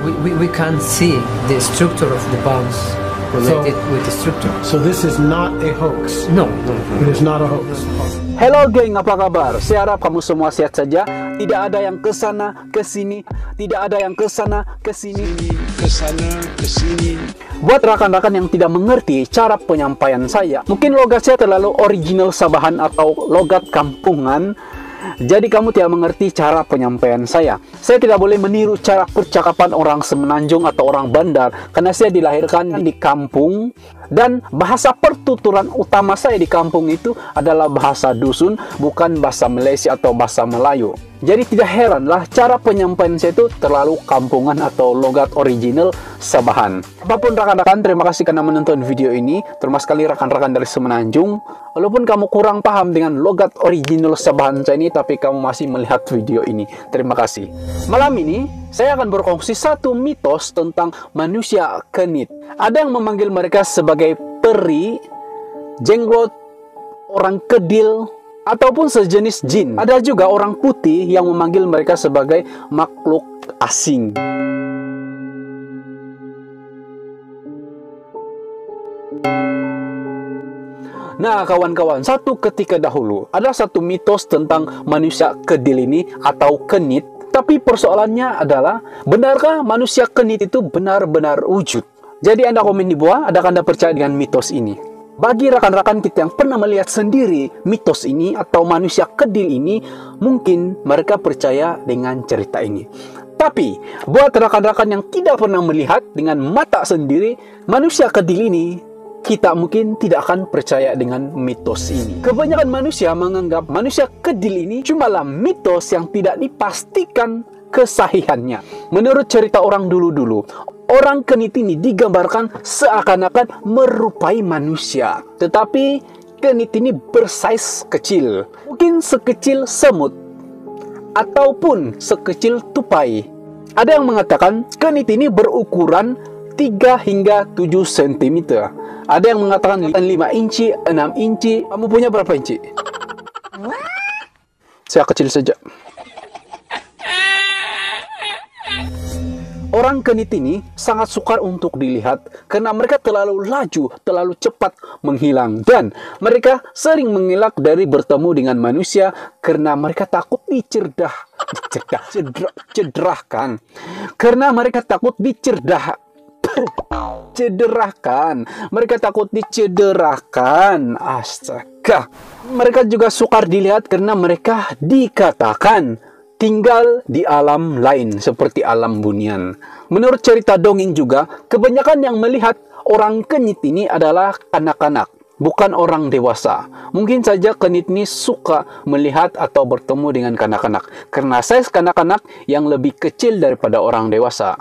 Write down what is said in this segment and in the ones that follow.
we can't see the structure of the bones related with the structure. So this is not a hoax. No. It is not a hoax. Hello geng, apa kabar? Saya harap kamu semua sehat saja. Tidak ada yang kesana kesini, tidak ada yang kesana kesini, Kesana, kesini. Buat rekan-rekan yang tidak mengerti cara penyampaian saya, mungkin logat saya terlalu original Sabahan atau logat kampungan. Jadi kamu tidak mengerti cara penyampaian saya. Saya tidak boleh meniru cara percakapan orang Semenanjung atau orang Bandar, karena saya dilahirkan di kampung. Dan bahasa pertuturan utama saya di kampung itu adalah bahasa dusun, bukan bahasa Malaysia atau bahasa Melayu. Jadi tidak heranlah cara penyampaian saya itu terlalu kampungan atau logat original Sabahan. Apapun rekan-rekan, terima kasih karena menonton video ini. Terima sekali rekan-rekan dari Semenanjung. Walaupun kamu kurang paham dengan logat original Sabahan saya ini, tapi kamu masih melihat video ini. Terima kasih. Malam ini saya akan berkongsi satu mitos tentang manusia kenit. Ada yang memanggil mereka sebagai peri, jenglot, orang kedil, ataupun sejenis jin. Ada juga orang putih yang memanggil mereka sebagai makhluk asing. Nah kawan-kawan, satu ketika dahulu ada satu mitos tentang manusia kedil ini atau kenit. Tapi persoalannya adalah, benarkah manusia kenit itu benar-benar wujud? Jadi Anda komen di bawah, adakah Anda percaya dengan mitos ini? Bagi rekan-rekan kita yang pernah melihat sendiri mitos ini atau manusia kedil ini, mungkin mereka percaya dengan cerita ini. Tapi buat rekan-rekan yang tidak pernah melihat dengan mata sendiri manusia kedil ini, kita mungkin tidak akan percaya dengan mitos ini. Kebanyakan manusia menganggap manusia kedil ini cumalah mitos yang tidak dipastikan kesahihannya. Menurut cerita orang dulu-dulu, orang kenit ini digambarkan seakan-akan merupai manusia. Tetapi kenit ini bersaiz kecil. Mungkin sekecil semut ataupun sekecil tupai. Ada yang mengatakan kenit ini berukuran 3 hingga 7 cm. Ada yang mengatakan 5 inci, 6 inci. Kamu punya berapa inci? Saya kecil saja. Orang kenit ini sangat sukar untuk dilihat karena mereka terlalu laju, terlalu cepat menghilang. Dan mereka sering mengelak dari bertemu dengan manusia karena mereka takut cederahkan. Karena mereka takut mereka takut dicederahkan. Astaga. Mereka juga sukar dilihat karena mereka dikatakan tinggal di alam lain seperti alam bunian. Menurut cerita dongeng juga, kebanyakan yang melihat orang kenit ini adalah anak-anak, bukan orang dewasa. Mungkin saja kenit ini suka melihat atau bertemu dengan kanak-kanak karena size kanak-kanak yang lebih kecil daripada orang dewasa.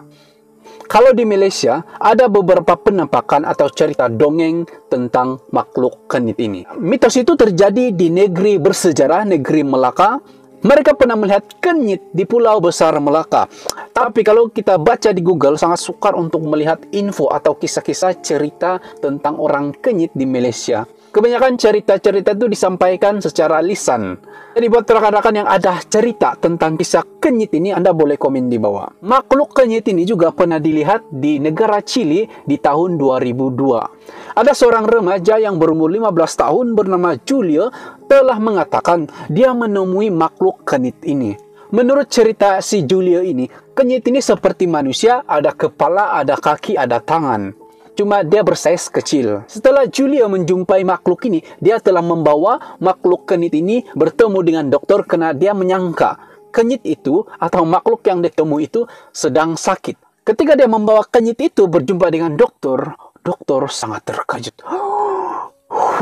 Kalau di Malaysia, ada beberapa penampakan atau cerita dongeng tentang makhluk kenit ini. Mitos itu terjadi di negeri bersejarah, negeri Melaka. Mereka pernah melihat kenyit di Pulau Besar Melaka. Tapi kalau kita baca di Google, sangat sukar untuk melihat info atau kisah-kisah cerita tentang orang kenyit di Malaysia. Kebanyakan cerita-cerita itu disampaikan secara lisan. Jadi buat rekan-rekan yang ada cerita tentang kisah kenyit ini, Anda boleh komen di bawah. Makhluk kenyit ini juga pernah dilihat di negara Chili di tahun 2002. Ada seorang remaja yang berumur 15 tahun bernama Julio telah mengatakan dia menemui makhluk kenyit ini. Menurut cerita si Julio ini, kenyit ini seperti manusia, ada kepala, ada kaki, ada tangan. Cuma dia bersaiz kecil. Setelah Julio menjumpai makhluk ini, dia telah membawa makhluk kenyit ini bertemu dengan dokter karena dia menyangka kenyit itu atau makhluk yang ditemui itu sedang sakit. Ketika dia membawa kenyit itu berjumpa dengan dokter, dokter sangat terkejut.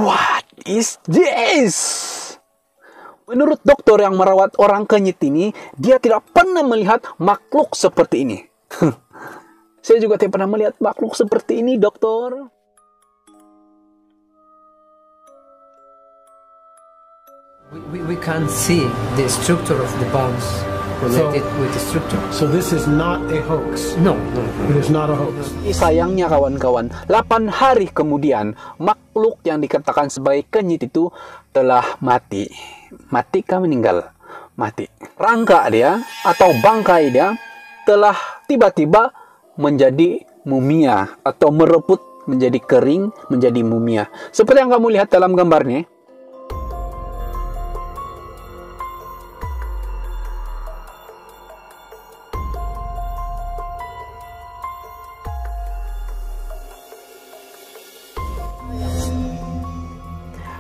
What is this? Menurut dokter yang merawat orang kenyit ini, dia tidak pernah melihat makhluk seperti ini. Saya juga tidak pernah melihat makhluk seperti ini, dokter. We can't see the structure of the bones related with the structure. So this is not a hoax. No. It is not a hoax. Sayangnya kawan-kawan, 8 hari kemudian makhluk yang dikatakan sebagai kenyit itu telah mati. Mati kah meninggal? Mati. Rangka dia atau bangkai dia telah tiba-tiba menjadi mumia atau mereput menjadi kering, menjadi mumia. Seperti yang kamu lihat dalam gambarnya.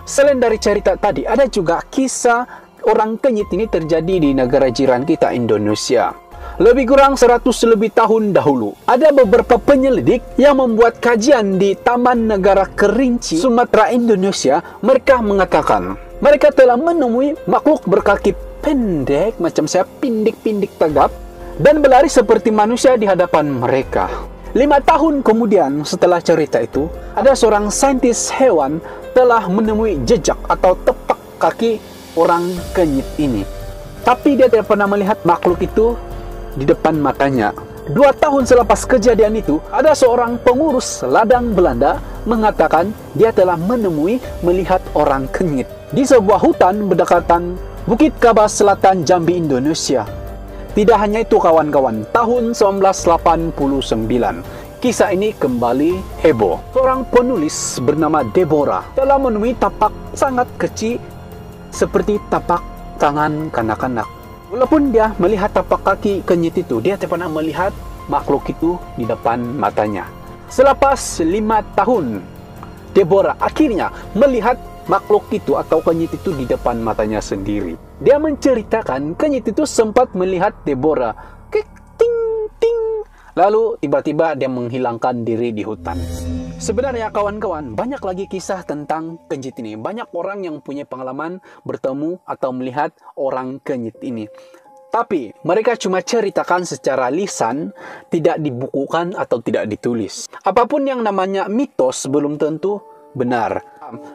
Selain dari cerita tadi, ada juga kisah orang kenyit ini terjadi di negara jiran kita, Indonesia. Lebih kurang 100 lebih tahun dahulu, ada beberapa penyelidik yang membuat kajian di Taman Negara Kerinci, Sumatera, Indonesia. Mereka mengatakan, mereka telah menemui makhluk berkaki pendek, macam saya, pindik-pindik tegap, dan berlari seperti manusia di hadapan mereka. 5 tahun kemudian setelah cerita itu, ada seorang saintis hewan telah menemui jejak atau tepak kaki orang kenyit ini. Tapi dia tidak pernah melihat makhluk itu di depan matanya. 2 tahun selepas kejadian itu, ada seorang pengurus ladang Belanda mengatakan dia telah melihat orang kenyit di sebuah hutan berdekatan Bukit Kabas Selatan, Jambi, Indonesia. Tidak hanya itu kawan-kawan, tahun 1989, kisah ini kembali heboh. Seorang penulis bernama Deborah telah menemui tapak sangat kecil seperti tapak tangan kanak-kanak. Walaupun dia melihat tapak kaki kenyit itu, dia tidak pernah melihat makhluk itu di depan matanya. Selepas 5 tahun, Deborah akhirnya melihat makhluk itu atau kenyit itu di depan matanya sendiri. Dia menceritakan kenyit itu sempat melihat Deborah. Ting, ting. Lalu tiba-tiba dia menghilangkan diri di hutan. Sebenarnya kawan-kawan, banyak lagi kisah tentang kenyit ini. Banyak orang yang punya pengalaman bertemu atau melihat orang kenyit ini. Tapi mereka cuma ceritakan secara lisan, tidak dibukukan atau tidak ditulis. Apapun yang namanya mitos belum tentu benar.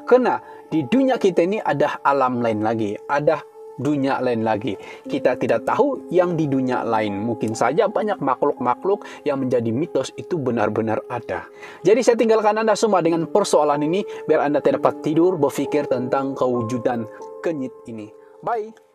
Karena di dunia kita ini ada alam lain lagi, ada dunia lain lagi. Kita tidak tahu yang di dunia lain. Mungkin saja banyak makhluk-makhluk yang menjadi mitos itu benar-benar ada. Jadi saya tinggalkan Anda semua dengan persoalan ini, biar Anda tidak dapat tidur berpikir tentang kewujudan kenyit ini. Bye!